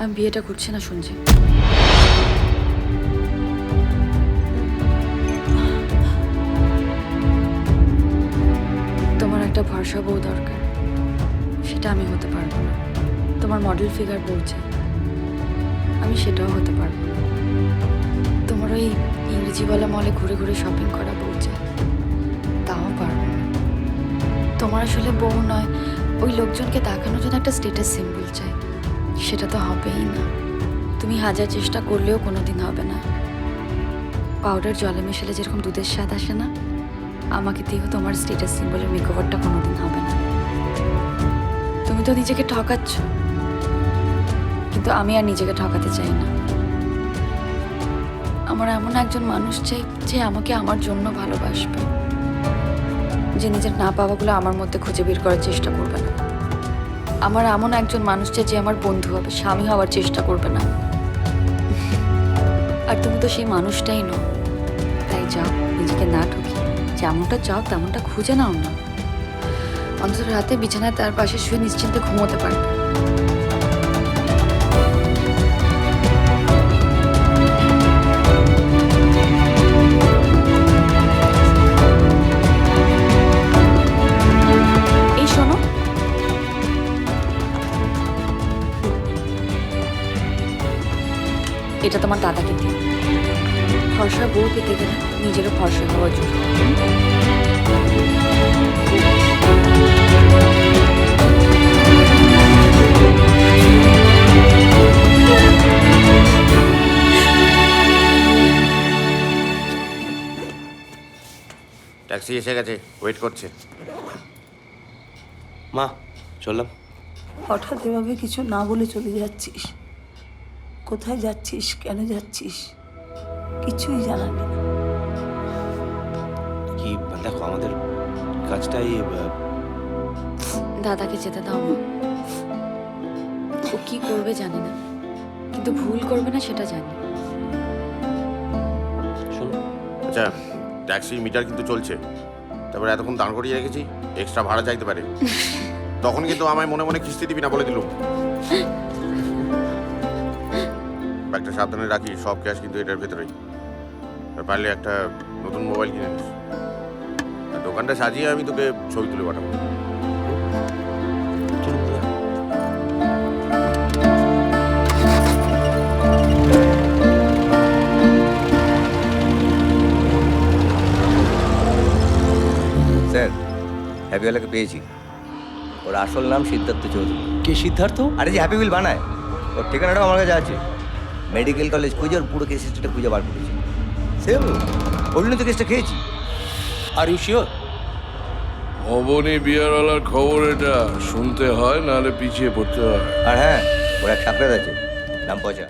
আমি বিয়েটা করছি না শুনছি। তোমার একটা ভরসা বউ দরকার, সেটা আমি হতে পারবো না। তোমার মডেল ফিগার বউ চাই, আমি সেটাও হতে পারবো না। তোমার ওই ইংরেজিওয়ালা মলে ঘুরে ঘুরে শপিং করা বউ চাই, তাও পারবো না। তোমার আসলে বউ নয়, ওই লোকজনকে দেখানোর জন্য একটা স্ট্যাটাস সিম্বল চাই, সেটা তো হবেই না। তুমি হাজার চেষ্টা করলেও কোনোদিন হবে না। পাউডার জলে মেশালে যেরকম দুধের স্বাদ আসে না, আমাকে দিয়েও তোমার স্ট্যাটাস সিম্বলের মেকওভারটা কোনোদিন হবে না। তুমি তো নিজেকে ঠকাচ্ছ, কিন্তু আমি আর নিজেকে ঠকাতে চাই না। আমার এমন একজন মানুষ চাই যে আমাকে আমার জন্য ভালোবাসবে, যে নিজের না পাওয়াগুলো আমার মধ্যে খুঁজে বের করার চেষ্টা করবে না। আমার এমন একজন মানুষ চাই যে আমার বন্ধু হবে, স্বামী হওয়ার চেষ্টা করবে না। আর তুমি তো সেই মানুষটাই নও। তাই যাও, নিজেকে না ঠকি, যেমনটা চাও তেমনটা খুঁজে নাও না। অন্তত রাতে বিছানায় তার পাশে শুয়ে নিশ্চিন্তে ঘুমোতে পারবে। এই শোনো, এটা তোমার দাদাকে দিও। ফর্সা বউ পেতে গেলে নিজেরও ফর্সা হওয়া জরুরি। ট্যাক্সি এসে গেছে, ওয়েট করছে। মা চললাম। হঠাৎ এভাবে কিছু না বলে চলে যাচ্ছিস? কোথায় যাচ্ছিস, কেন যাচ্ছিস, কিছুই জানাবি না। কি দেখো, আমাদের কাজটাই দাদাকে যেতে দাও না। ও কি করবে জানি না, কিন্তু ভুল করবে না সেটা জানি। শোনো, আচ্ছা, ট্যাক্সির মিটার কিন্তু চলছে, তারপরে এতক্ষণ দাঁড় করিয়ে রেখেছি, এক্সট্রা ভাড়া চাইতে পারে। তখন কিন্তু আমায় মনে মনে কিস্তি দিবি না বলে দিলুম। ব্যাগটা সাবধানে রাখি, সব ক্যাশ কিন্তু এটার ভেতরেই। আর পারলে একটা নতুন মোবাইল কিনে নিস। আর দোকানটা সাজিয়ে আমি তোকে ছবি তুলে পাঠাবো। চলো তো। স্যার, হ্যাপিওয়ালাকে পেয়েছি। ওর আসল নাম সিদ্ধার্থ চৌধুরী। কে সিদ্ধার্থ? আরে যে হ্যাপি হুইল বানায়, ওর ঠিকানাটাও আমার কাছে আছে। মেডিকেল কলেজ খুঁজে ওর পুরো কেস হিস্ট্রিটা খুঁজে বার করেছি। সে ওর জন্য তো কেসটা খেয়েছি। Are you sure? অবনী বিয়ারওয়ালার খবর এটা শুনতে হয়, নাহলে পিছিয়ে পড়তে হয়। আর হ্যাঁ, ওর এক সাক্ষাৎ আছে, নাম পচা।